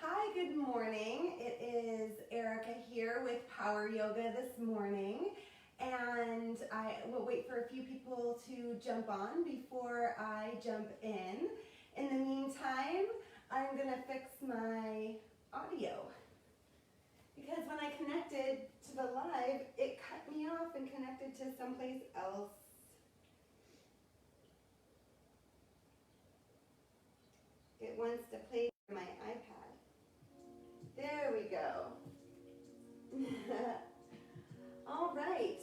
Hi, good morning. It is Erica here with Power Yoga this morning, and I will wait for a few people to jump on before I jump in. In the meantime, I'm going to fix my audio because when I connected to the live, it cut me off and connected to someplace else. It wants to play my iPad. There we go. All right,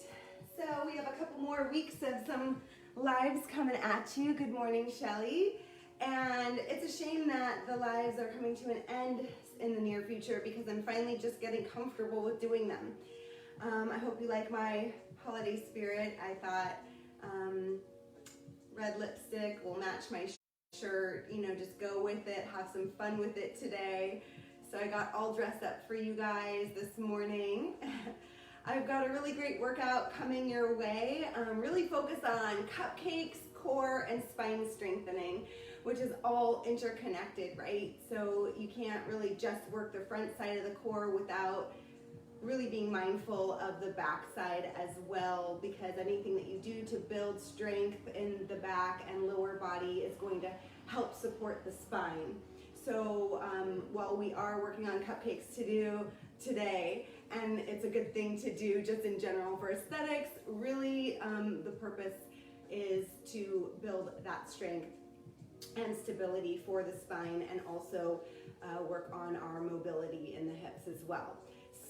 so we have a couple more weeks of some lives coming at you. Good morning, Shelly. And it's a shame that the lives are coming to an end in the near future because I'm finally just getting comfortable with doing them. I hope you like my holiday spirit. I thought red lipstick will match my shirt, you know, just go with it, have some fun with it today. So I got all dressed up for you guys this morning. I've got a really great workout coming your way. Really focus on cupcakes, core, and spine strengthening, which is all interconnected, right? So you can't really just work the front side of the core without really being mindful of the back side as well, because anything that you do to build strength in the back and lower body is going to help support the spine. So while we are working on cupcakes to do today, and it's a good thing to do just in general for aesthetics, really the purpose is to build that strength and stability for the spine, and also work on our mobility in the hips as well.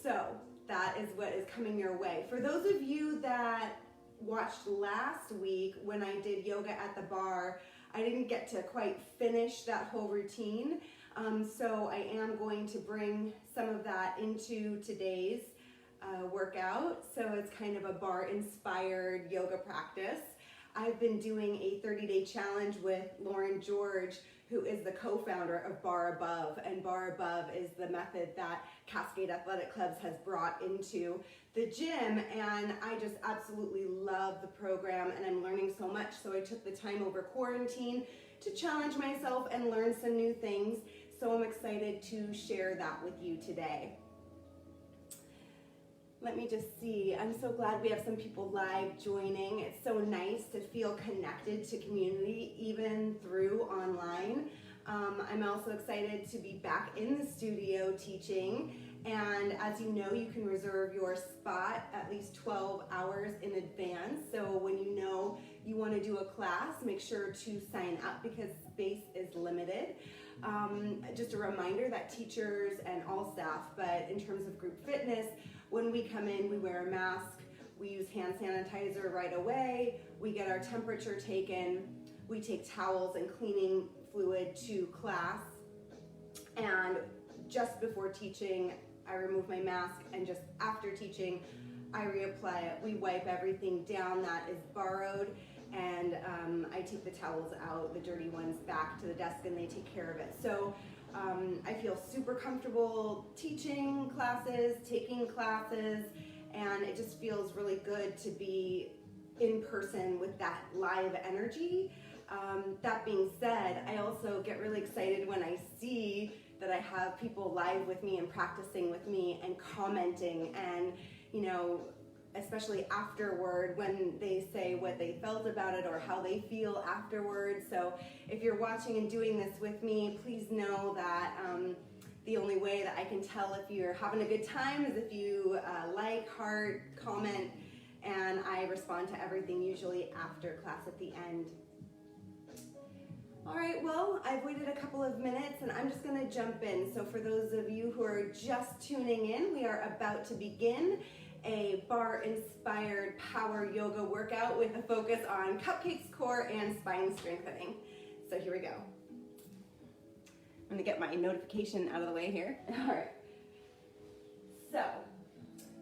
So that is what is coming your way. For those of you that watched last week when I did yoga at the bar, I didn't get to quite finish that whole routine. So I am going to bring some of that into today's workout. So it's kind of a bar-inspired yoga practice. I've been doing a 30-day challenge with Lauren George, who is the co-founder of Bar Above, and Bar Above is the method that Cascade Athletic Clubs has brought into the gym, and I just absolutely love the program, and I'm learning so much. So I took the time over quarantine to challenge myself and learn some new things, so I'm excited to share that with you today. Let me just see. I'm so glad we have some people live joining. It's so nice to feel connected to community even through online. I'm also excited to be back in the studio teaching. And as you know, you can reserve your spot at least 12 hours in advance. So when you know you want to do a class, make sure to sign up because space is limited. Just a reminder that teachers and all staff, but in terms of group fitness, when we come in, we wear a mask, we use hand sanitizer right away, we get our temperature taken, we take towels and cleaning fluid to class, and just before teaching, I remove my mask, and just after teaching, I reapply it. We wipe everything down that is borrowed, and I take the towels out, the dirty ones, back to the desk, and they take care of it. So I feel super comfortable teaching classes, taking classes, and it just feels really good to be in person with that live energy. That being said, I also get really excited when I see that I have people live with me and practicing with me and commenting, and you know, especially afterward when they say what they felt about it or how they feel afterwards. So if you're watching and doing this with me, please know that the only way that I can tell if you're having a good time is if you like, heart, comment, and I respond to everything usually after class at the end. All right, well, I've waited a couple of minutes and I'm just gonna jump in. So for those of you who are just tuning in, we are about to begin a bar-inspired power yoga workout with a focus on cupcakes, core, and spine strengthening. So here we go. I'm gonna get my notification out of the way here. All right. So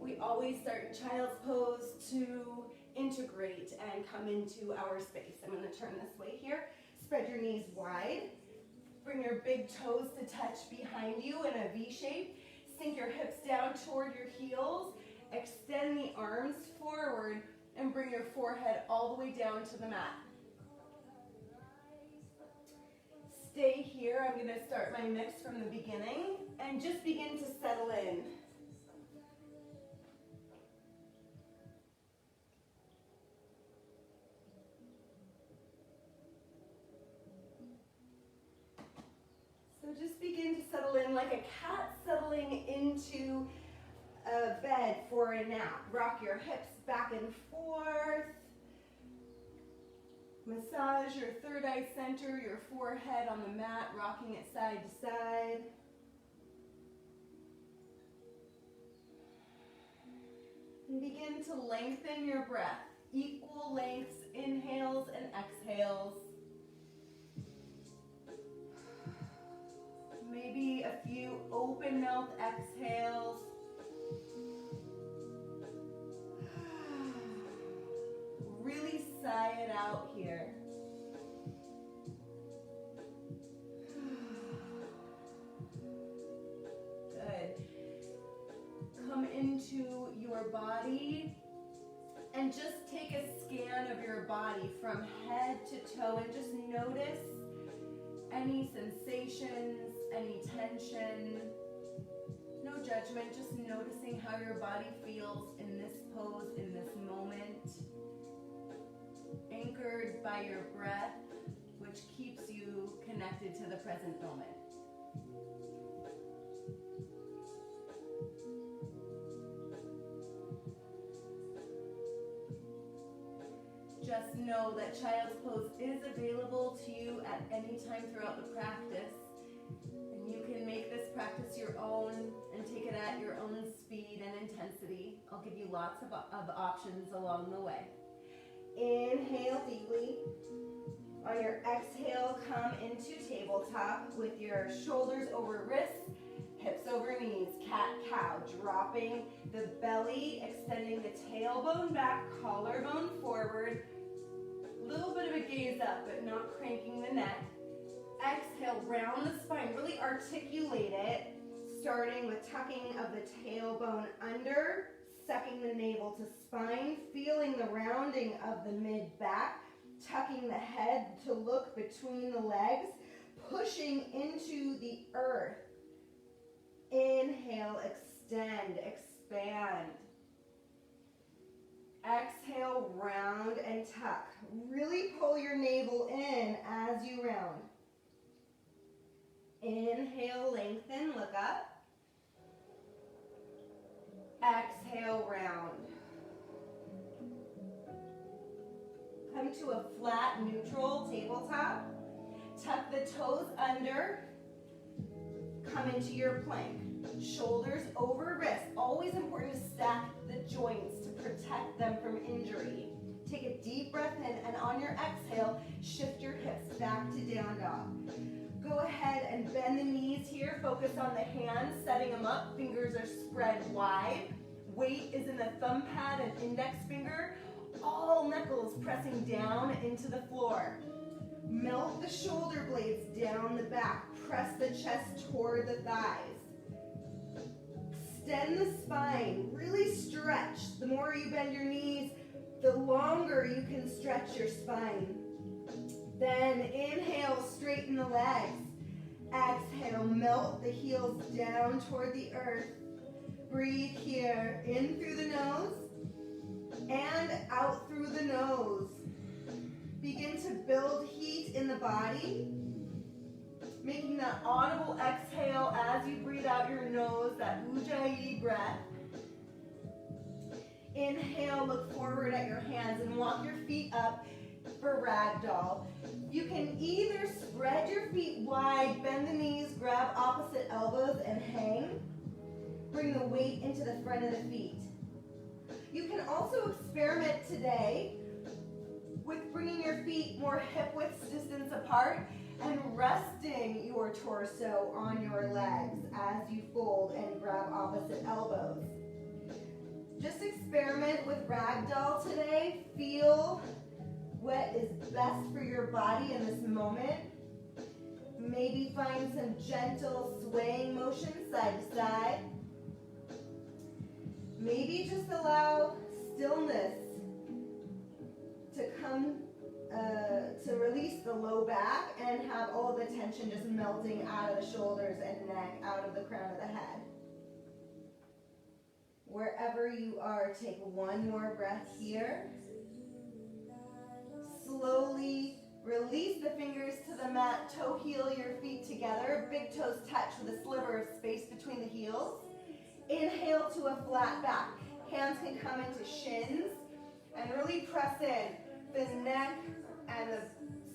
we always start in child's pose to integrate and come into our space. I'm gonna turn this way here. Spread your knees wide. Bring your big toes to touch behind you in a V shape. Sink your hips down toward your heels. Extend the arms forward and bring your forehead all the way down to the mat. Stay here, I'm going to start my mix from the beginning and just begin to settle in. So just begin to settle in like a cat settling into a bed for a nap. Rock your hips back and forth. Massage your third eye center, your forehead on the mat, rocking it side to side. And begin to lengthen your breath. Equal lengths, inhales and exhales. Maybe a few open mouth exhales. Really sigh it out here. Good. Come into your body and just take a scan of your body from head to toe and just notice any sensations, any tension. No judgment, just noticing how your body feels in this pose, in this moment. Anchored by your breath, which keeps you connected to the present moment. Just know that child's pose is available to you at any time throughout the practice. And you can make this practice your own and take it at your own speed and intensity. I'll give you lots of options along the way. Inhale deeply. On your exhale, come into tabletop with your shoulders over wrists, hips over knees, cat-cow, dropping the belly, extending the tailbone back, collarbone forward. A little bit of a gaze up, but not cranking the neck. Exhale, round the spine, really articulate it, starting with tucking of the tailbone under, sucking the navel to spine, feeling the rounding of the mid-back, tucking the head to look between the legs, pushing into the earth. Inhale, extend, expand. Exhale, round and tuck. Really pull your navel in as you round. Inhale, lengthen, look up. Exhale, round. Come to a flat, neutral tabletop. Tuck the toes under. Come into your plank. Shoulders over wrists. Always important to stack the joints to protect them from injury. Take a deep breath in, and on your exhale, shift your hips back to down dog. Go ahead and bend the knees here. Focus on the hands, setting them up. Fingers are spread wide. Weight is in the thumb pad and index finger. All knuckles pressing down into the floor. Melt the shoulder blades down the back. Press the chest toward the thighs. Extend the spine. Really stretch. The more you bend your knees, the longer you can stretch your spine. Then inhale, straighten the legs. Exhale, melt the heels down toward the earth. Breathe here, in through the nose and out through the nose. Begin to build heat in the body, making that audible exhale as you breathe out your nose, that Ujjayi breath. Inhale, look forward at your hands and walk your feet up for ragdoll. You can either spread your feet wide, bend the knees, grab opposite elbows and hang. Bring the weight into the front of the feet. You can also experiment today with bringing your feet more hip-width distance apart and resting your torso on your legs as you fold and grab opposite elbows. Just experiment with ragdoll today. Feel what is best for your body in this moment. Maybe find some gentle swaying motion side to side. Maybe just allow stillness to come to release the low back and have all the tension just melting out of the shoulders and neck, out of the crown of the head. Wherever you are, take one more breath here. Slowly release the fingers to the mat, toe heel your feet together, big toes touch with a sliver of space between the heels. Inhale to a flat back. Hands can come into shins and really press in. The neck and the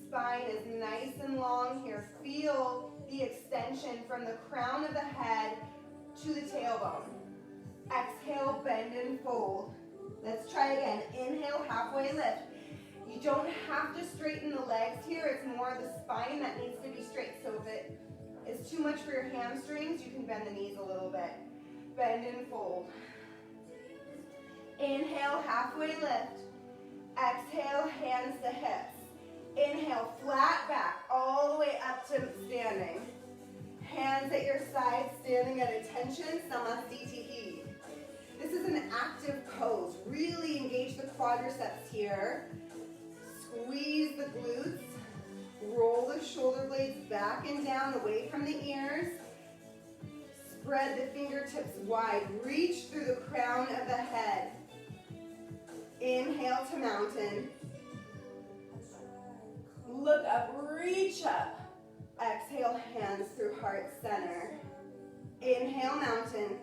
spine is nice and long here. Feel the extension from the crown of the head to the tailbone. Exhale, bend and fold. Let's try again. Inhale, halfway lift. You don't have to straighten the legs here. It's more the spine that needs to be straight. So if it is too much for your hamstrings, you can bend the knees a little bit. Bend and fold. Inhale, halfway lift. Exhale, hands to hips. Inhale, flat back, all the way up to standing. Hands at your side, standing at attention, Samasthiti. This is an active pose. Really engage the quadriceps here. Squeeze the glutes. Roll the shoulder blades back and down, away from the ears. Spread the fingertips wide. Reach through the crown of the head. Inhale to mountain. Look up, reach up. Exhale, hands through heart center. Inhale, mountain.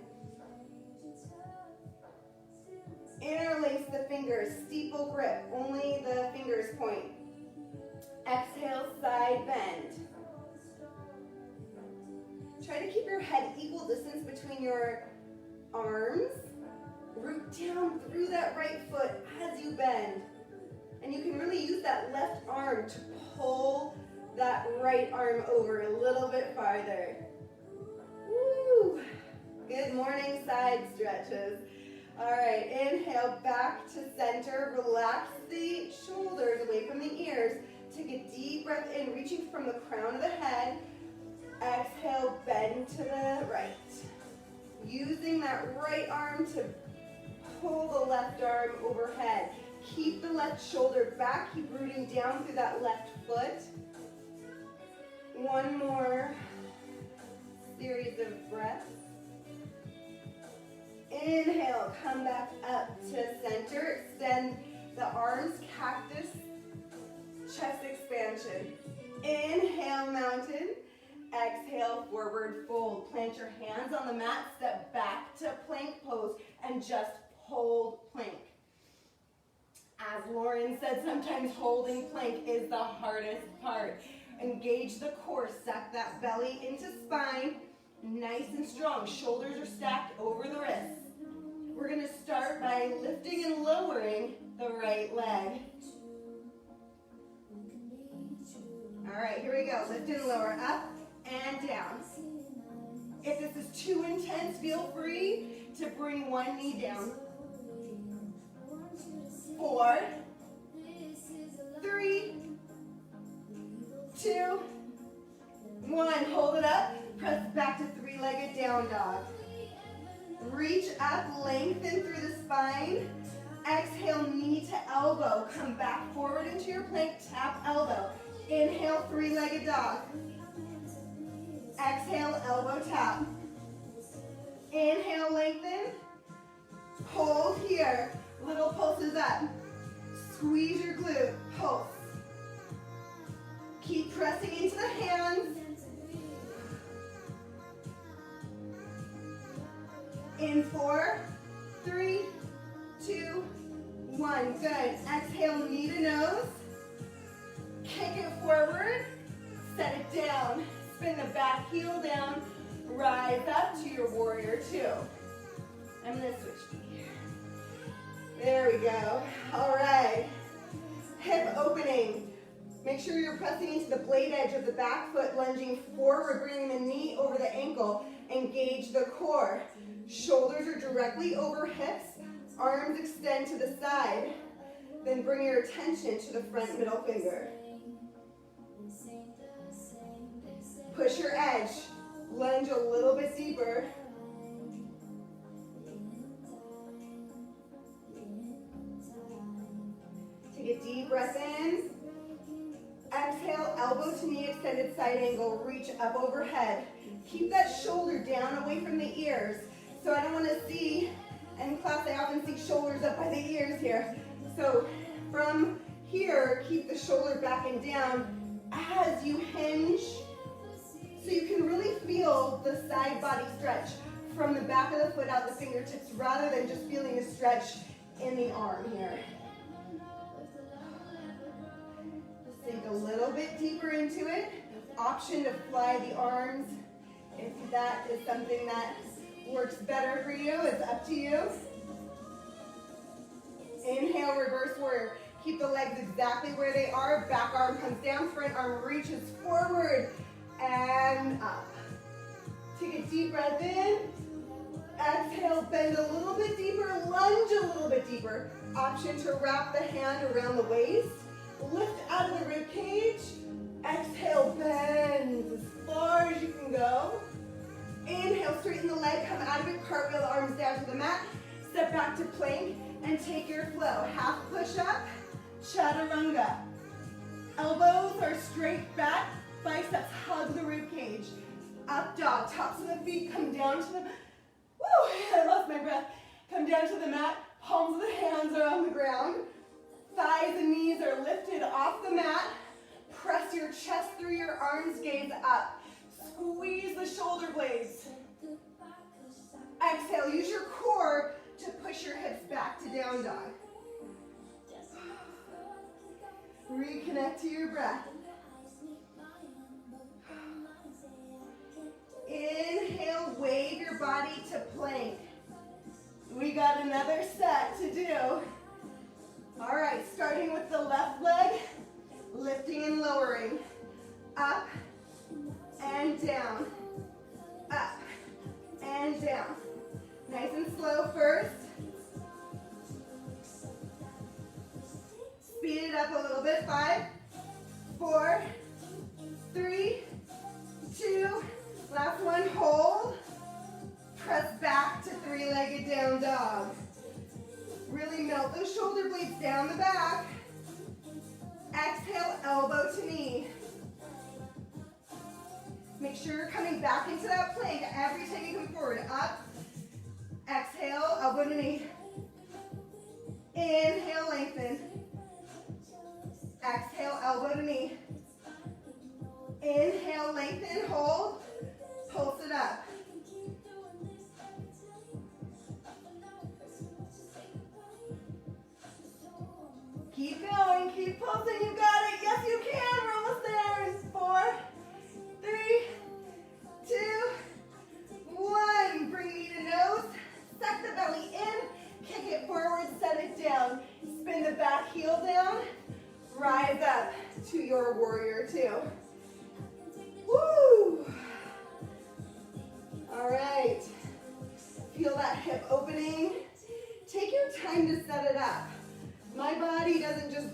Interlace the fingers, steeple grip, only the fingers point. Exhale, side bend. Try to keep your head equal distance between your arms. Root down through that right foot as you bend. And you can really use that left arm to pull that right arm over a little bit farther. Woo! Good morning side stretches. All right, inhale back to center. Relax the shoulders away from the ears. Take a deep breath in, reaching from the crown of the head. Exhale, bend to the right. Using that right arm to pull the left arm overhead. Keep the left shoulder back. Keep rooting down through that left foot. One more series of breaths. Inhale, come back up to center. Extend the arms, cactus, chest expansion. Inhale, mountain. Exhale, forward fold. Plant your hands on the mat, step back to plank pose, and just hold plank. As Lauren said, sometimes holding plank is the hardest part. Engage the core, suck that belly into spine, nice and strong. Shoulders are stacked over the wrists. We're going to start by lifting and lowering the right leg. All right, here we go. Lift and lower, up and down. If this is too intense, feel free to bring one knee down. 4, 3, 2, 1. Hold it up. Press back to three-legged down dog. Reach up, lengthen through the spine. Exhale, knee to elbow. Come back forward into your plank, tap elbow. Inhale, three-legged dog. Exhale, elbow tap. Inhale, lengthen. Hold here. Little pulses up. Squeeze your glute. Pulse. Keep pressing into the hands. In 4, 3, 2, 1. Good. Exhale, knee to nose. Kick it forward. Set it down. Spin the back heel down. Rise up to your warrior 2. I'm going to switch to here. There we go. All right. Hip opening. Make sure you're pressing into the blade edge of the back foot, lunging forward, bringing the knee over the ankle. Engage the core. Shoulders are directly over hips. Arms extend to the side. Then bring your attention to the front middle finger. Push your edge. Lunge a little bit deeper. Take a deep breath in. extended side angle, reach up overhead. Keep that shoulder down away from the ears. So I don't want to see, in class I often see shoulders up by the ears here. So from here, keep the shoulder back and down as you hinge, so you can really feel the side body stretch from the back of the foot out the fingertips, rather than just feeling a stretch in the arm here. Just sink a little bit deeper into it. Option to fly the arms if that is something that works better for you. It's up to you. Inhale, reverse warrior. Keep the legs exactly where they are. Back arm comes down, front arm reaches forward and up. Take a deep breath in. Exhale, bend a little bit deeper, lunge a little bit deeper. Option to wrap the hand around the waist. Lift out of the rib cage. Exhale, bend as far as you can go. Inhale, straighten the leg, come out of it, cartwheel the arms down to the mat. Step back to plank and take your flow. Half push up, chaturanga. Elbows are straight back, biceps hug the rib cage. Up dog, tops of the feet come down to the mat. Woo, I lost my breath. Come down to the mat, palms of the hands are on the ground. Thighs and knees are lifted off the mat. Press your chest through your arms, gaze up. Squeeze the shoulder blades. Exhale, use your core to push your hips back to down dog. Reconnect to your breath. Inhale, wave your body to plank. We got another set to do. All right, starting with the left leg, lifting and lowering. Up and down. Up and down. Nice and slow first. Speed it up a little bit. 5, 4, 3, 2, last one, hold. Press back to three-legged down dog. Really melt those shoulder blades down the back. Exhale, elbow to knee. Make sure you're coming back into that plank every time you come forward. Up. Exhale, elbow to knee. Inhale, lengthen. Exhale, elbow to knee. Inhale, lengthen, hold. Pulse it up. Keep going, keep pulsing, you got it. Yes, you can, we're almost there. In 4, 3, 2, 1. Bring knee to nose, suck the belly in, kick it forward, set it down. Spin the back heel down, rise up to your warrior two. Woo! All right, feel that hip opening. Take your time to set it up. My body doesn't just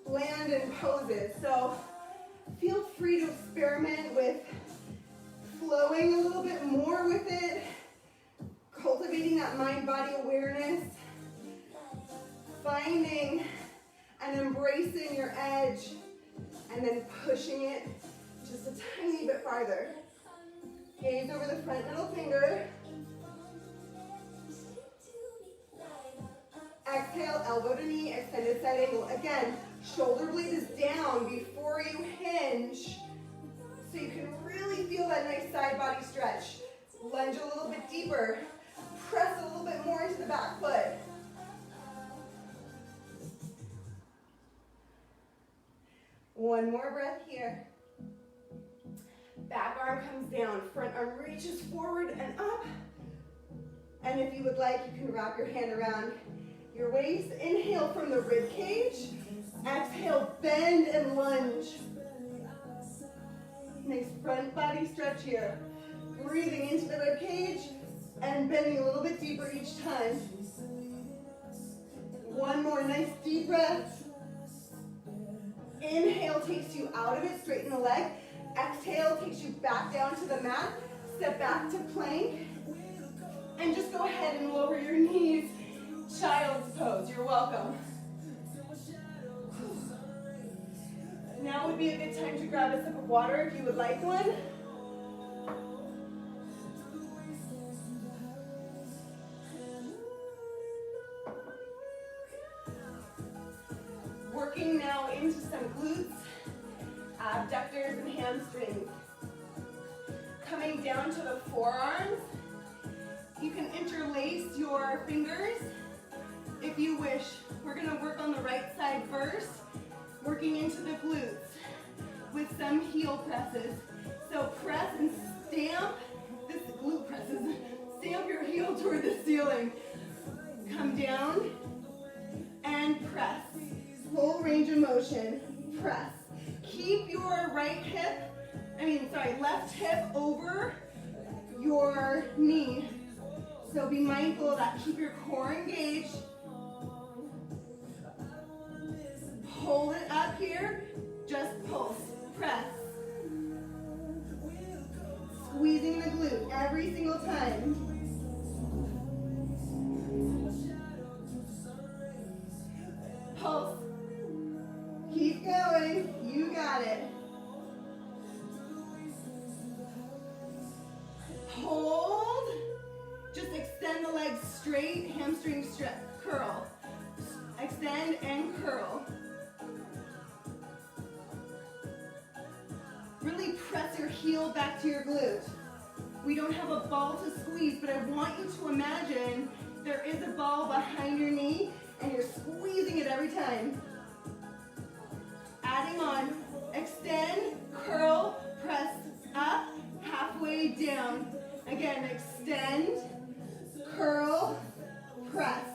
land in poses, so feel free to experiment with flowing a little bit more with it, cultivating that mind-body awareness, finding and embracing your edge, and then pushing it just a tiny bit farther. Gaze over the front middle finger. Exhale, elbow to knee, extended side angle. Again, shoulder blade is down before you hinge, so you can really feel that nice side body stretch. Lunge a little bit deeper. Press a little bit more into the back foot. One more breath here. Back arm comes down, front arm reaches forward and up. And if you would like, you can wrap your hand around your waist. Inhale from the rib cage. Exhale, bend and lunge. Nice front body stretch here. Breathing into the rib cage and bending a little bit deeper each time. One more nice deep breath. Inhale takes you out of it, straighten the leg. Exhale takes you back down to the mat. Step back to plank. And just go ahead and lower your knees. Child's pose, you're welcome. Now would be a good time to grab a sip of water if you would like one. Working now into some glutes, abductors, and hamstrings. Coming down to the forearms. You can interlace your fingers if you wish. We're going to work on the right side first, working into the glutes with some heel presses. So press and stamp, this glute presses, stamp your heel toward the ceiling. Come down and press. Full range of motion, press. Keep your left hip over your knee. So be mindful of that. Keep your core engaged. Hold it up here. Just pulse. Press. Squeezing the glute every single time. Pulse. Keep going. You got it. Hold. Just extend the legs straight. Hamstring stretch. Curl. Extend and curl. Really press your heel back to your glute. We don't have a ball to squeeze, but I want you to imagine there is a ball behind your knee and you're squeezing it every time. Adding on, extend, curl, press up, halfway down. Again, extend, curl, press.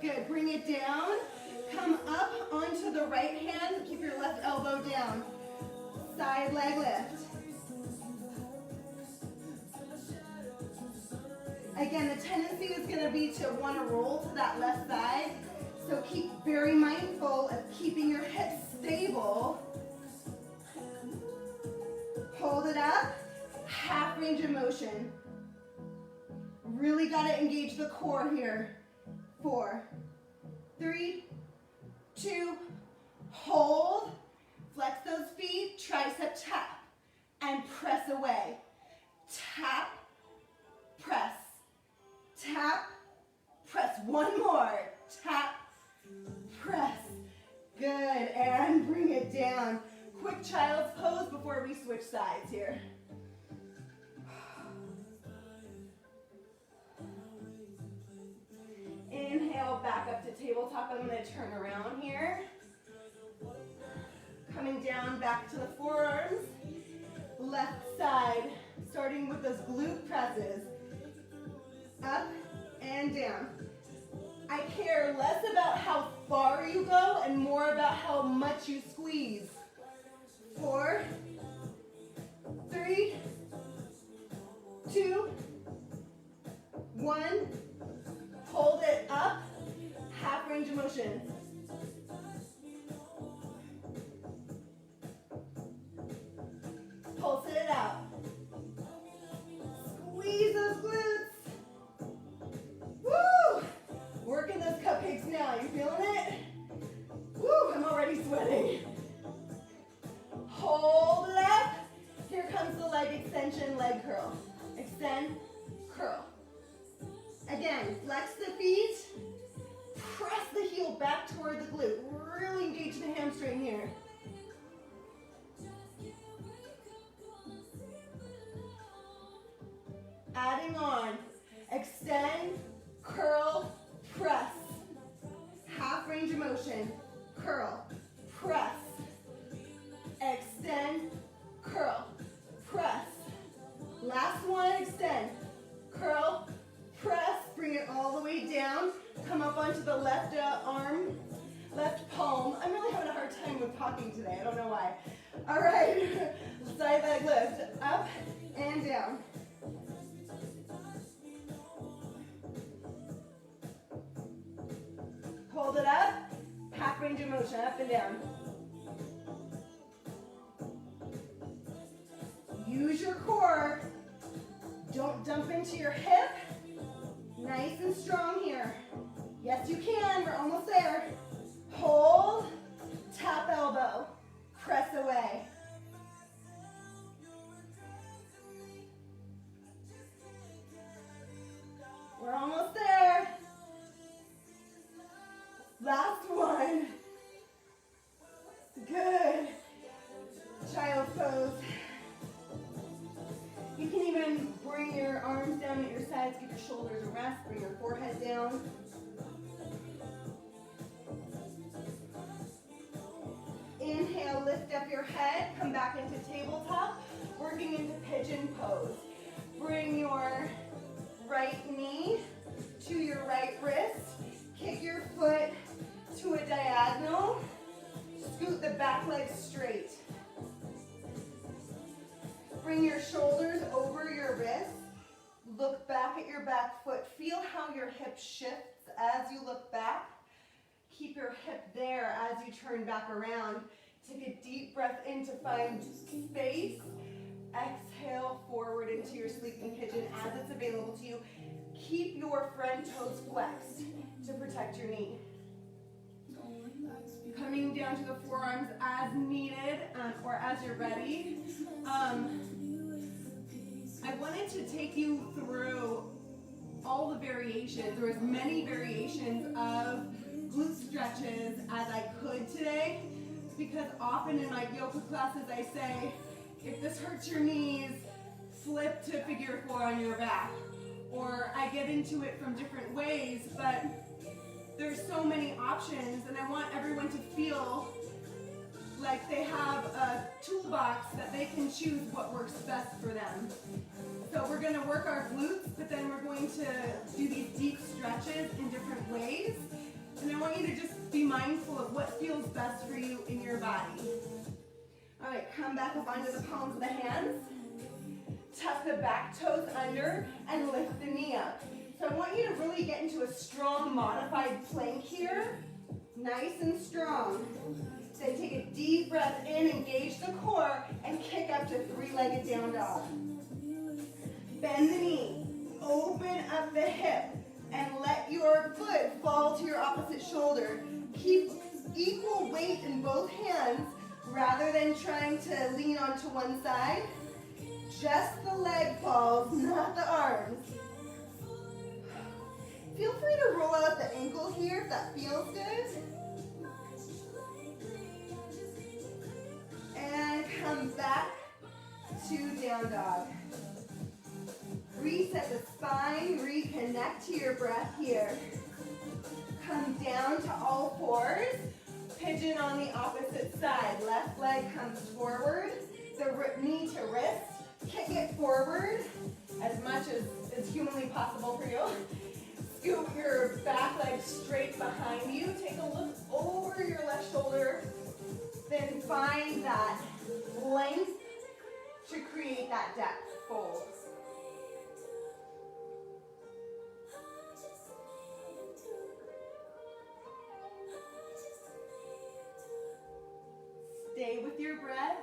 Good, bring it down. Come up onto the right hand. Keep your left elbow down. Side leg lift. Again, the tendency is going to be to want to roll to that left side. So keep very mindful of keeping your hips stable. Hold it up. Half range of motion. Really got to engage the core here. 4, 3, 2, hold. Flex those feet, tricep tap, and press away. Tap, press. Tap, press. One more. Tap, press. Good, and bring it down. Quick child's pose before we switch sides here. Inhale, back up to tabletop. I'm going to turn around here. Coming down back to the forearms. Left side, starting with those glute presses. Up and down. I care less about how far you go and more about how much you squeeze. 4, 3, 2, 1. Hold it up. Half range of motion. Pulse it out. Squeeze those glutes. Woo! Working those cupcakes now. You feeling it? Woo! I'm already sweating. Hold it up. Here comes the leg extension, leg curl. Extend, curl. Again, flex the feet. Press the heel back toward the glute. Really engage the hamstring here. Adding on, extend, curl, press. Half range of motion, curl, press. Extend, curl, press. Last one, extend, curl, press. Bring it all the way down. Come up onto the left arm, left palm. I'm really having a hard time with talking today. I don't know why. All right, side leg lift, up and down. Hold it up, half range of motion, up and down. Use your core. into your hip. Nice and strong here. Yes, you can. We're almost there. Hold, tap elbow, press away. We're almost there. Last one. Good. Child's pose. You can even bring your arms down at your sides, give your shoulders a rest, bring your forehead down. Inhale, lift up your head, come back into tabletop, working into pigeon pose. Bring your right knee to your right wrist, kick your foot to a diagonal, scoot the back leg straight. Bring your shoulders over your wrist, look back at your back foot, feel how your hip shifts as you look back. Keep your hip there as you turn back around. Take a deep breath in to find space. Exhale forward into your sleeping pigeon as it's available to you. Keep your front toes flexed to protect your knee. Coming down to the forearms as needed or as you're ready. I wanted to take you through all the variations, or as many variations of glute stretches as I could today, because often in my yoga classes I say, if this hurts your knees, flip to figure 4 on your back. Or I get into it from different ways, but there's so many options, and I want everyone to feel like they have a toolbox that they can choose what works best for them. So we're going to work our glutes, but then we're going to do these deep stretches in different ways. And I want you to just be mindful of what feels best for you in your body. All right, come back up onto the palms of the hands. Tuck the back toes under and lift the knee up. So I want you to really get into a strong modified plank here. Nice and strong. Then take a deep breath in, engage the core, and kick up to 3-legged down dog. Bend the knee, open up the hip, and let your foot fall to your opposite shoulder. Keep equal weight in both hands rather than trying to lean onto one side. Just the leg falls, not the arms. Feel free to roll out the ankle here if that feels good. And come back to down dog. Reset the spine, reconnect to your breath here. Come down to all fours. Pigeon on the opposite side. Left leg comes forward. The knee to wrist. Kick it forward as much as is humanly possible for you. Scoop your back leg straight behind you. Take a look over your left shoulder. Then find that length to create that depth. Fold. Stay with your breath.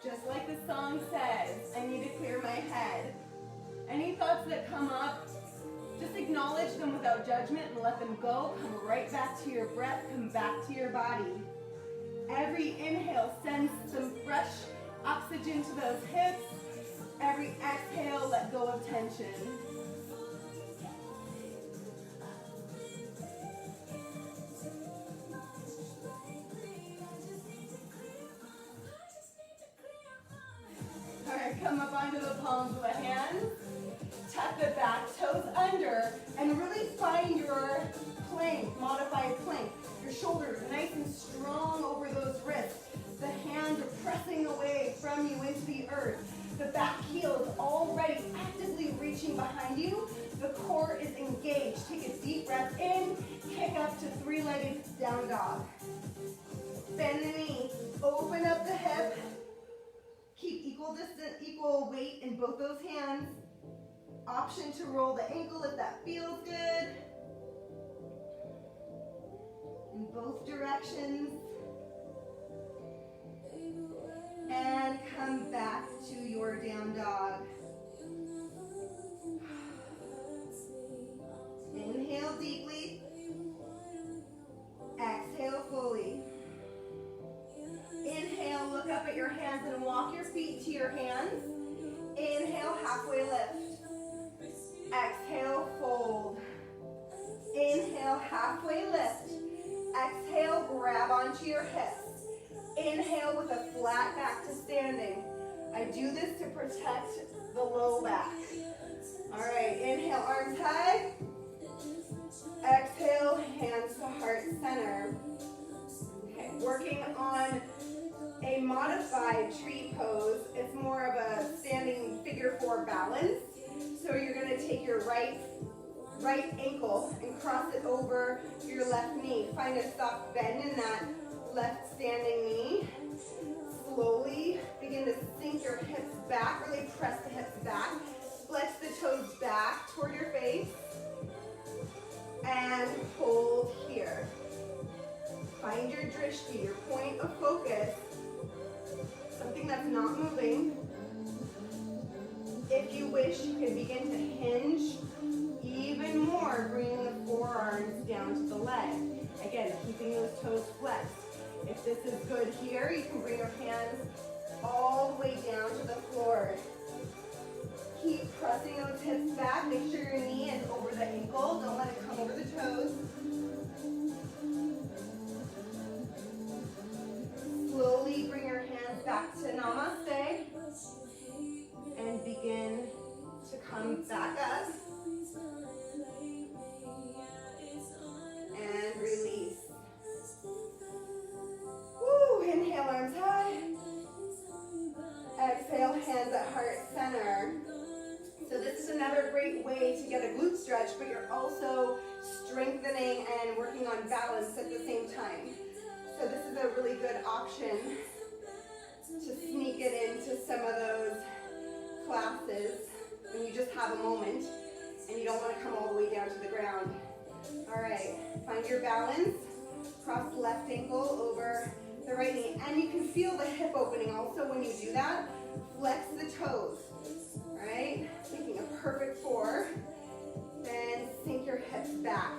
Just like the song says, I need to clear my head. Any thoughts that come up, just acknowledge them without judgment and let them go. Come right back to your breath, come back to your body. Every inhale sends some fresh oxygen to those hips. Every exhale, let go of tension. All right, come up onto the palms of the hands. Tuck the back toes under and really find your plank, modified plank. Your shoulders nice and strong over those wrists. The hands are pressing away from you into the earth. The back heel is already actively reaching behind you. The core is engaged. Take a deep breath in, kick up to 3-legged down dog. Bend the knee, open up the hip. Keep equal weight in both those hands. Option to roll the ankle if that feels good. In both directions. And come back to your down dog. your hands. Inhale, halfway lift. Exhale, fold. Inhale, halfway lift. Exhale, grab onto your hips. Inhale with a flat back to standing. I do this to protect the low back. All right, inhale, arms high. Exhale, hands to heart center. Okay, working on a modified tree pose. It's more of a standing figure four balance. So you're gonna take your right ankle and cross it over your left knee. Find a soft bend in that left standing knee. Slowly begin to sink your hips back, really press the hips back. Flex the toes back toward your face. And hold here. Find your drishti, your point of focus. Something that's not moving. If you wish, you can begin to hinge even more, bringing the forearms down to the leg. Again, keeping those toes flexed. If this is good here, you can bring your hands all the way down to the floor. Keep pressing those hips back. Make sure your knee is over the ankle. Don't let it come over the toes. Slowly bring your hands back to namaste. And begin to come back up. And release. Woo, inhale, arms high. Exhale, hands at heart center. So this is another great way to get a glute stretch, but you're also strengthening and working on balance at the same time. So this is a really good option to sneak it into some of those classes when you just have a moment and you don't want to come all the way down to the ground. All right, find your balance. Cross the left ankle over the right knee. And you can feel the hip opening also when you do that. Flex the toes. All right, making a perfect four. Then sink your hips back.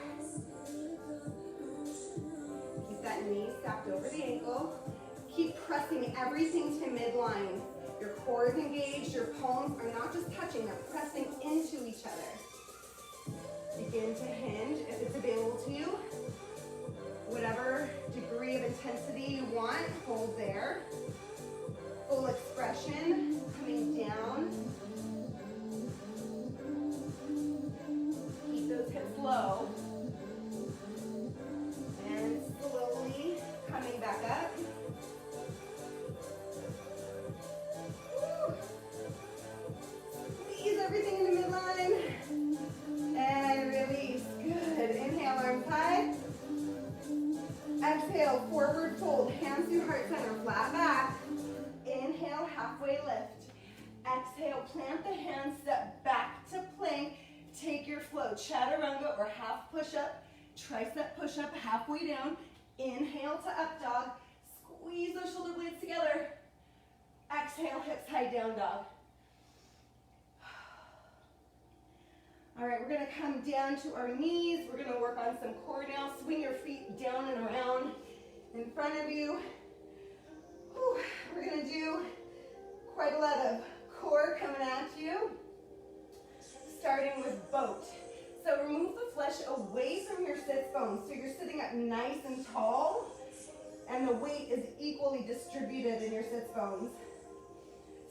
Keep that knee stacked over the ankle. Keep pressing everything to midline. Your core is engaged, your palms are not just touching, they're pressing into each other. Begin to hinge if it's available to you. Whatever degree of intensity you want, hold there. Full expression, coming down. Keep those hips low. And slowly coming back up. Squeeze everything in the midline. And release. Good. Inhale, arms high. Exhale, forward fold. Hands to heart center, flat back. Inhale, halfway lift. Exhale, plant the hands, step back to plank. Take your flow. Chaturanga or half push-up. Tricep push-up, halfway down. Inhale to up dog. Squeeze those shoulder blades together. Exhale, hips high, down dog. All right, we're gonna come down to our knees. We're gonna work on some core now. Swing your feet down and around in front of you. Whew. We're gonna do quite a lot of core coming at you. Starting with boat. So remove the flesh away from your sits bones. So you're sitting up nice and tall, and the weight is equally distributed in your sits bones.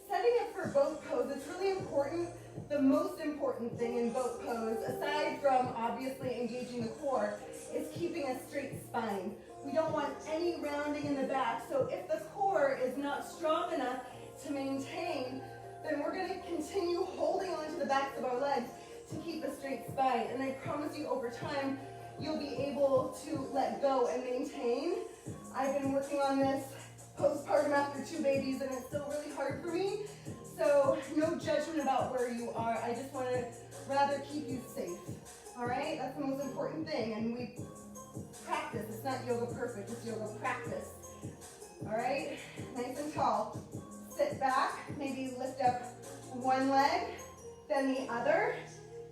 Setting up for boat pose, it's really important. The most important thing in boat pose, aside from obviously engaging the core, is keeping a straight spine. We don't want any rounding in the back. So if the core is not strong enough to maintain, then we're going to continue holding onto the backs of our legs to keep a straight spine. And I promise you, over time, you'll be able to let go and maintain. I've been working on this postpartum after 2 babies, and it's still really hard for me. So no judgment about where you are. I just want to rather keep you safe. All right? That's the most important thing. And we practice. It's not yoga perfect. It's yoga practice. All right? Nice and tall. Sit back. Maybe lift up one leg, then the other.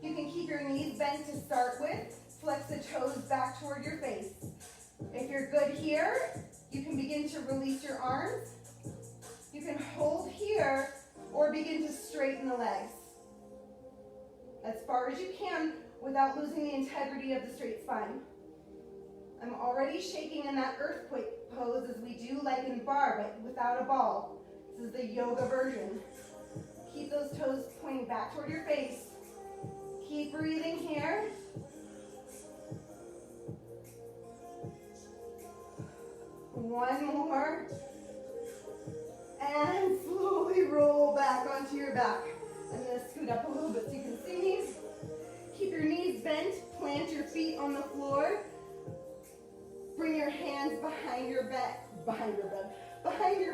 You can keep your knees bent to start with. Flex the toes back toward your face. If you're good here, you can begin to release your arms. You can hold here or begin to straighten the legs as far as you can without losing the integrity of the straight spine. I'm already shaking in that earthquake pose as we do like in Barre, but without a ball. This is the yoga version. Keep those toes pointing back toward your face. Keep breathing here. One more. And slowly roll back onto your back. I'm going to scoot up a little bit so you can see me. Keep your knees bent. Plant your feet on the floor. Bring your hands behind your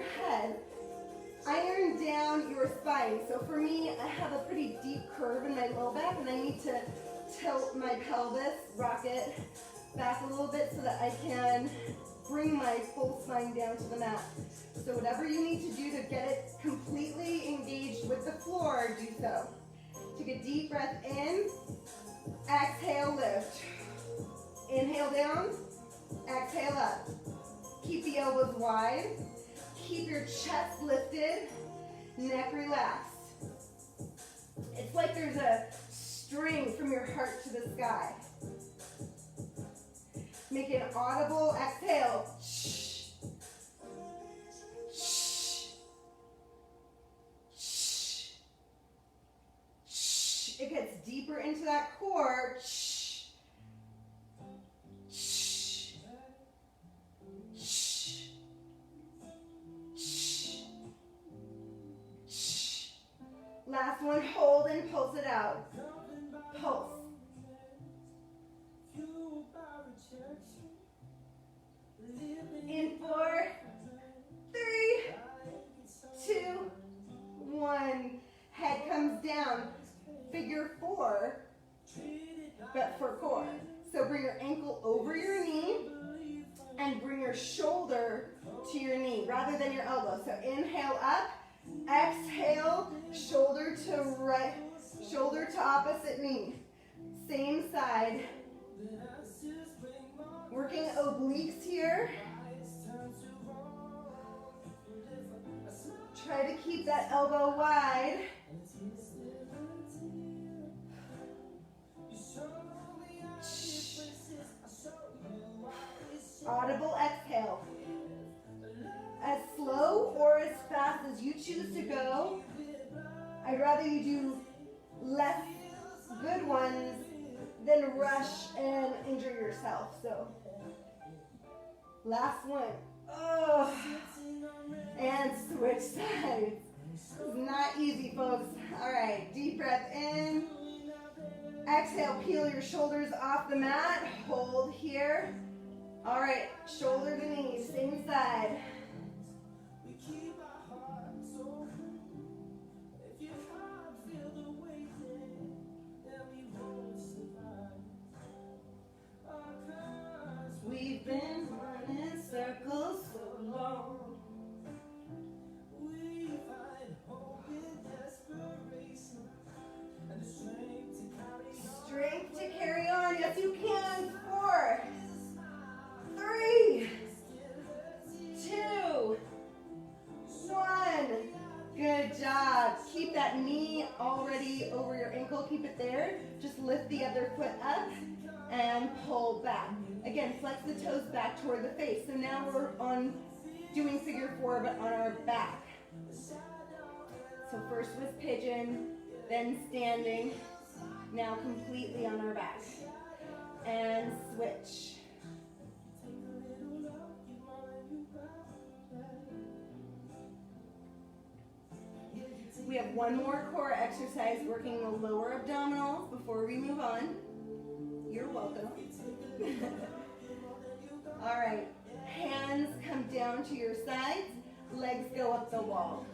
head. Iron down your spine. So for me, I have a pretty deep curve in my low back, and I need to tilt my pelvis, rock it back a little bit so that I can bring my full spine down to the mat. So whatever you need to do to get it completely engaged with the floor, do so. Take a deep breath in. Exhale, lift. Inhale down. Exhale up. Keep the elbows wide. Keep your chest lifted. Neck relaxed. It's like there's a string from your heart to the sky. Make an audible exhale. Shh. Shh. Shh. Shh. It gets deeper into that core. Shh. Last one, hold and pulse it out. Pulse. In 4, 3, 2, 1. Head comes down. Figure 4, but for core. So bring your ankle over your knee and bring your shoulder to your knee rather than your elbow. So inhale up. Exhale, shoulder to right, shoulder to opposite knee. Same side. Working obliques here. Try to keep that elbow wide. Audible exhale. As slow or as fast as you choose to go. I'd rather you do less good ones than rush and injure yourself. So, last one. Oh, and switch sides. It's not easy, folks. All right, deep breath in. Exhale, peel your shoulders off the mat. Hold here. All right, shoulder to knee, same side. We've been running circles so long. We find hope in desperation and the strength to carry on. Yes, you can. 4, 3, 2, 1. Good job. Keep that knee already over your ankle. Keep it there. Just lift the other foot up and pull back. Again, flex the toes back toward the face. So now we're on doing figure 4, but on our back. So first was pigeon, then standing, now completely on our back. And switch. We have one more core exercise working the lower abdominals before we move on. You're welcome. All right, hands come down to your sides, legs go up the wall.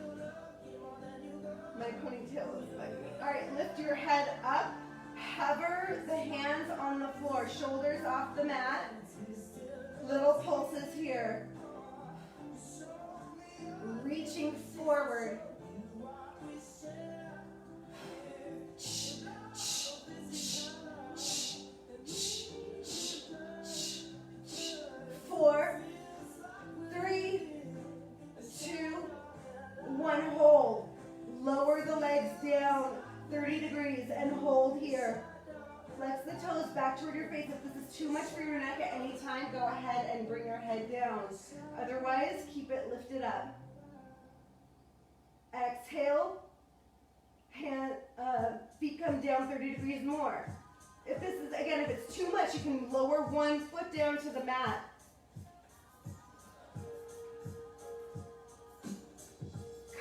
My ponytail is bugging me. All right, lift your head up, hover the hands on the floor, shoulders off the mat. Little pulses here. Reaching forward. 4, 3, 2, 1, hold. Lower here. Flex the toes back toward your face. If this is too much for your neck at any time, go ahead and bring your head down. Otherwise, keep it lifted up. Exhale. Feet come down 30 degrees more. If this is, again, if it's too much, you can lower one foot down to the mat.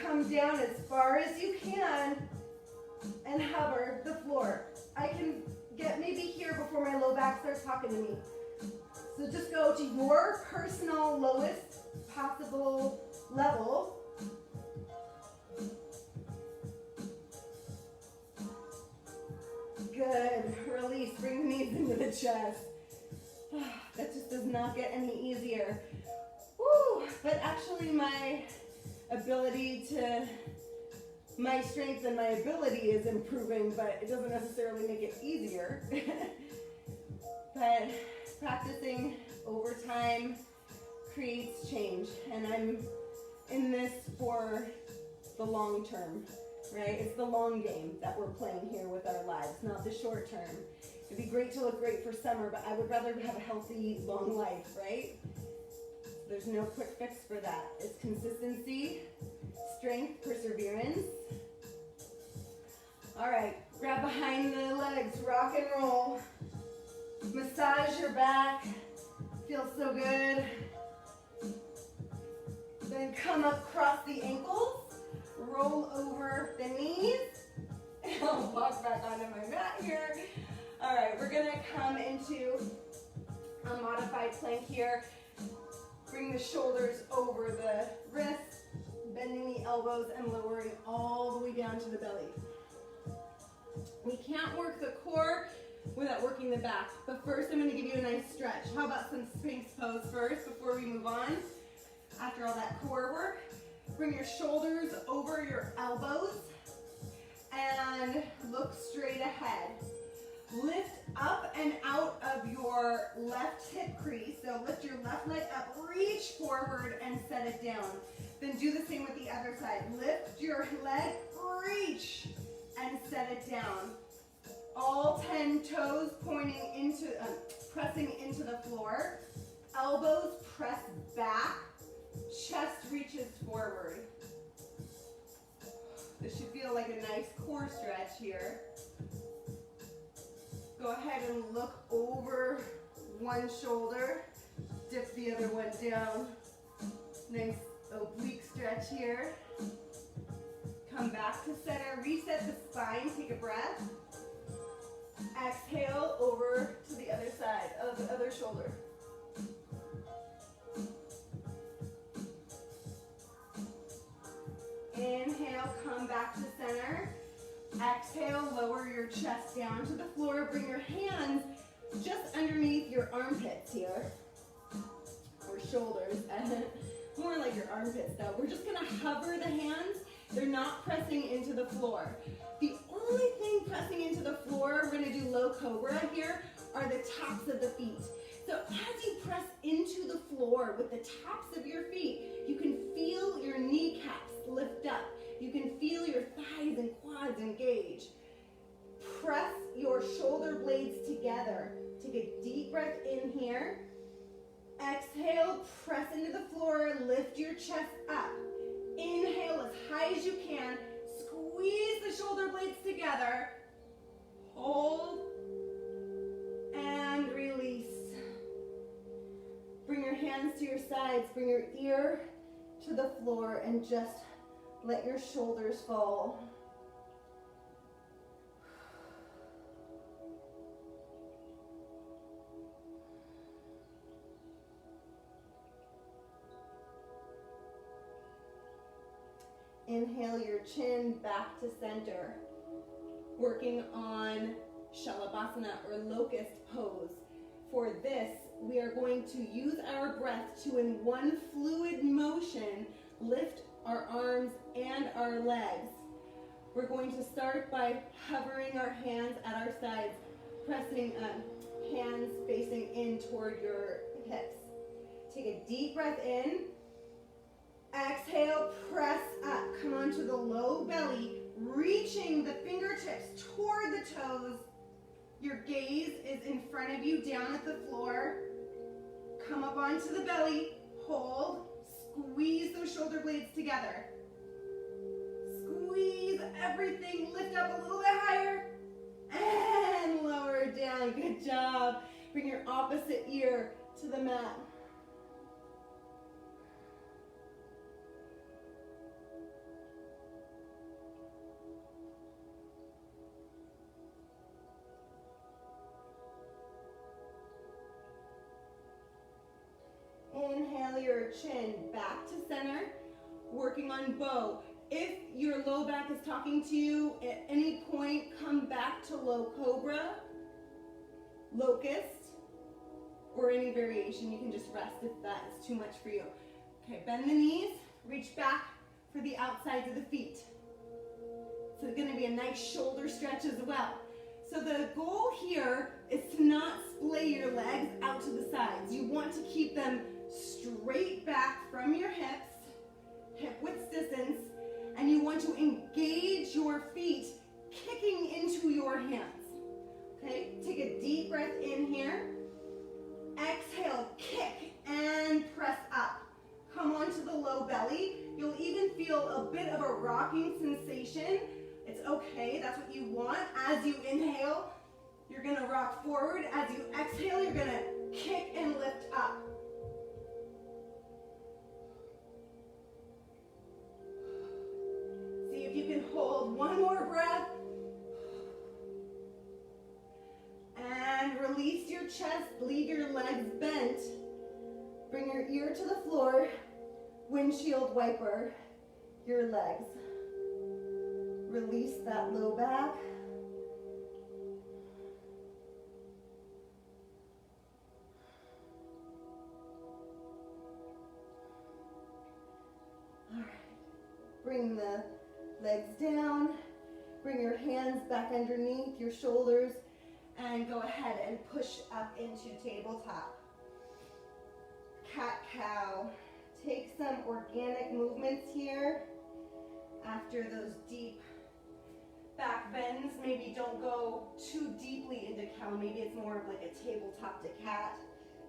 Come down as far as you can and hover the floor. I can get maybe here before my low back starts talking to me. So just go to your personal lowest possible level. Good. Release. Bring the knees into the chest. That just does not get any easier. Woo! But actually my strength and my ability is improving, but it doesn't necessarily make it easier. But practicing over time creates change, and I'm in this for the long term, right? It's the long game that we're playing here with our lives, not the short term. It'd be great to look great for summer, but I would rather have a healthy, long life, right? There's no quick fix for that. It's consistency, strength, perseverance. All right, grab behind the legs, rock and roll. Massage your back. Feels so good. Then come up, cross the ankles, roll over the knees. I'll walk back onto my mat here. All right, we're gonna come into a modified plank here. Bring the shoulders over the wrists, bending the elbows and lowering all the way down to the belly. We can't work the core without working the back, but first I'm going to give you a nice stretch. How about some Sphinx pose first before we move on? After all that core work, bring your shoulders over your elbows and look straight ahead. Lift up and out of your left hip crease. So lift your left leg up, reach forward and set it down. Then do the same with the other side. Lift your leg, reach and set it down. All 10 toes pointing into, pressing into the floor. Elbows press back. Chest reaches forward. This should feel like a nice core stretch here. Go ahead and look over one shoulder. Dip the other one down. Nice oblique stretch here. Come back to center. Reset the spine. Take a breath. Exhale over to the other side of the other shoulder. Inhale, come back to center. Exhale, lower your chest down to the floor. Bring your hands just underneath your armpits here, or shoulders, more like your armpits though. We're just gonna hover the hands. They're not pressing into the floor. The only thing pressing into the floor, we're gonna do low cobra here, are the tops of the feet. So as you press into the floor with the tops of your feet, you can feel your kneecaps lift up. You can feel your thighs and quads engage. Press your shoulder blades together. Take a deep breath in here. Exhale, press into the floor, lift your chest up. Inhale as high as you can. Squeeze the shoulder blades together. Hold and release. Bring your hands to your sides. Bring your ear to the floor and just let your shoulders fall. Inhale your chin back to center. Working on Shalabhasana or locust pose. For this, we are going to use our breath to, in one fluid motion, lift our arms and our legs. We're going to start by hovering our hands at our sides, pressing hands facing in toward your hips. Take a deep breath in. Exhale, press up. Come onto the low belly, reaching the fingertips toward the toes. Your gaze is in front of you, down at the floor. Come up onto the belly, hold, squeeze those shoulder blades together. Squeeze everything, lift up a little bit higher, and lower down. Good job. Bring your opposite ear to the mat. Inhale your chin back to center, working on bow. If your low back is talking to you at any point, come back to low cobra, locust, or any variation. You can just rest if that is too much for you. Okay, bend the knees, reach back for the outsides of the feet. So it's gonna be a nice shoulder stretch as well. So the goal here is to not splay your legs out to the sides. You want to keep them straight back from your hips, hip width distance, and you want to engage your feet kicking into your hands. Okay, take a deep breath in here. Exhale, kick and press up. Come onto the low belly. You'll even feel a bit of a rocking sensation. It's okay, that's what you want. As you inhale, you're gonna rock forward. As you exhale, you're gonna kick and lift up. See if you can hold one more breath. And release your chest, leave your legs bent. Bring your ear to the floor, windshield wiper your legs. Release that low back. All right, bring the legs down, bring your hands back underneath your shoulders, and go ahead and push up into tabletop. Cat-cow. Take some organic movements here after those deep back bends. Maybe don't go too deeply into cow. Maybe it's more of like a tabletop to cat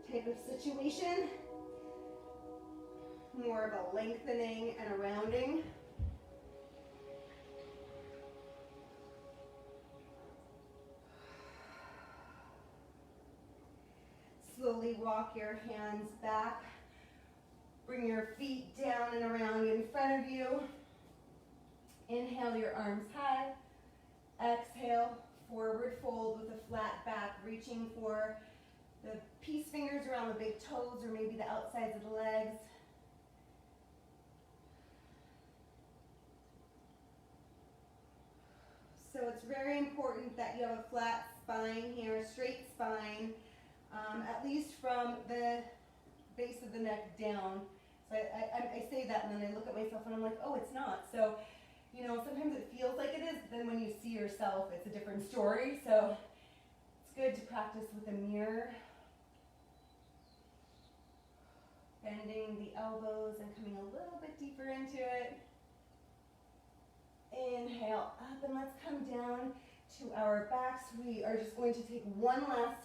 type of situation. More of a lengthening and a rounding. Slowly walk your hands back. Bring your feet down and around in front of you. Inhale your arms high. Exhale, forward fold with a flat back, reaching for the peace fingers around the big toes or maybe the outsides of the legs. So it's very important that you have a flat spine here, a straight spine, at least from the base of the neck down. So I say that and then I look at myself and I'm like, oh, it's not. So, you know, sometimes it feels like it is, but then when you see yourself, it's a different story. So it's good to practice with a mirror. Bending the elbows and coming a little bit deeper into it. Inhale up and let's come down to our backs. We are just going to take one last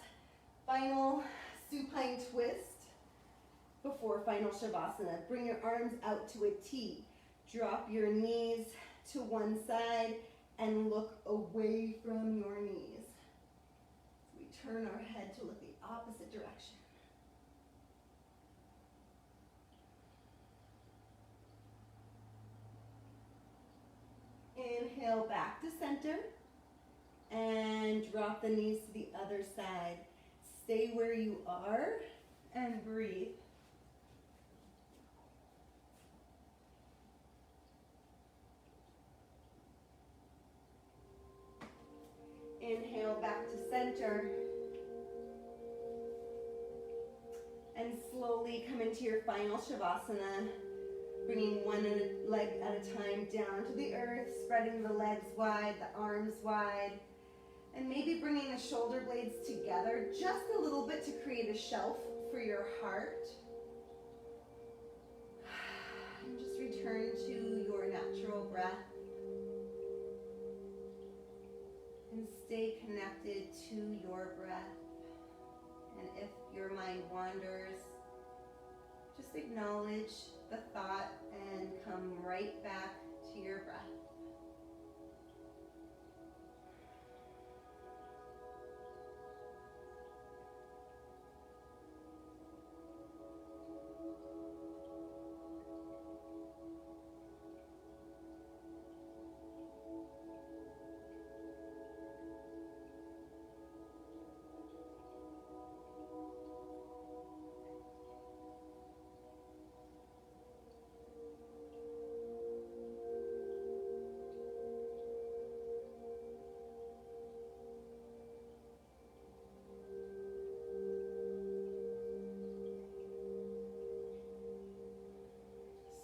final supine twist before final shavasana. Bring your arms out to a T. Drop your knees to one side and look away from your knees. We turn our head to look the opposite direction. Inhale back to center and drop the knees to the other side. Stay where you are and breathe. Inhale back to center. And slowly come into your final shavasana, bringing one leg at a time down to the earth, spreading the legs wide, the arms wide, and maybe bringing the shoulder blades together just a little bit to create a shelf for your heart. And just return to your natural breath. And stay connected to wanders, just acknowledge the thought and come right back to your breath.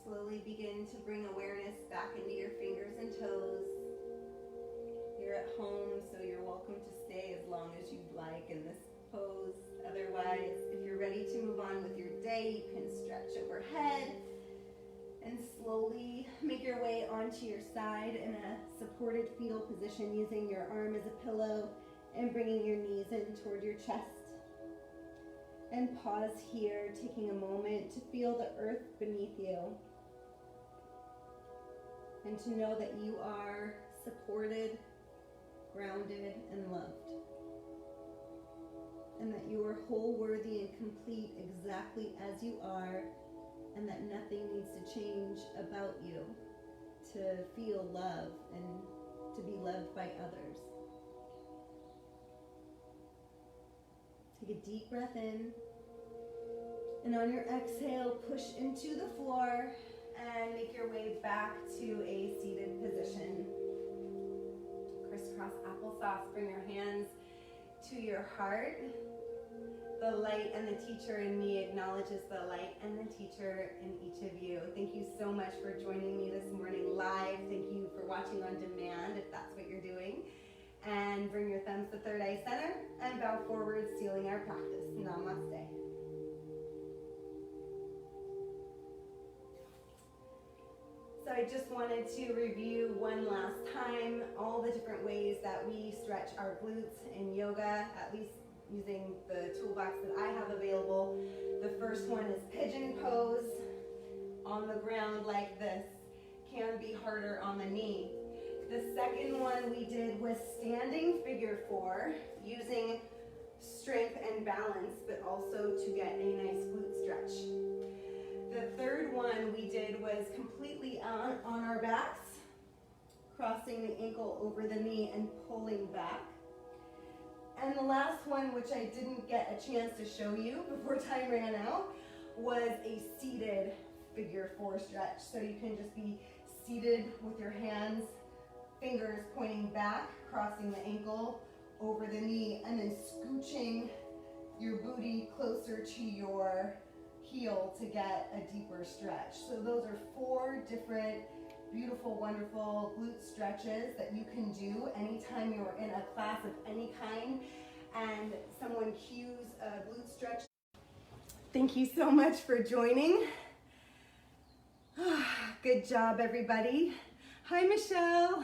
Slowly begin to bring awareness back into your fingers and toes. You're at home, so you're welcome to stay as long as you'd like in this pose. Otherwise, if you're ready to move on with your day, you can stretch overhead and slowly make your way onto your side in a supported fetal position, using your arm as a pillow and bringing your knees in toward your chest. And pause here, taking a moment to feel the earth beneath you. And to know that you are supported, grounded, and loved. And that you are whole, worthy, and complete exactly as you are, and that nothing needs to change about you to feel love and to be loved by others. Take a deep breath in, and on your exhale, push into the floor and make your way back to a seated position. Crisscross applesauce, bring your hands to your heart. The light and the teacher in me acknowledges the light and the teacher in each of you. Thank you so much for joining me this morning live. Thank you for watching on demand, if that's what you're doing. And bring your thumbs to third eye center and bow forward, sealing our practice. Namaste. So I just wanted to review one last time all the different ways that we stretch our glutes in yoga, at least using the toolbox that I have available. The first one is pigeon pose on the ground like this. Can be harder on the knee. The second one we did was standing figure four, using strength and balance, but also to get a nice glute stretch. The third one we did was completely on our backs, crossing the ankle over the knee and pulling back. And the last one, which I didn't get a chance to show you before time ran out, was a seated figure four stretch. So you can just be seated with your hands, fingers pointing back, crossing the ankle over the knee, and then scooching your booty closer to your heel to get a deeper stretch. So those are 4 different beautiful, wonderful glute stretches that you can do anytime you're in a class of any kind and someone cues a glute stretch. Thank you so much for joining. Good job, everybody. Hi, Michelle.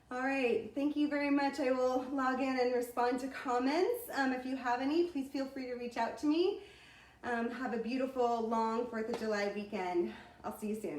All right, thank you very much. I will log in and respond to comments. If you have any, please feel free to reach out to me. Have a beautiful, long 4th of July weekend. I'll see you soon.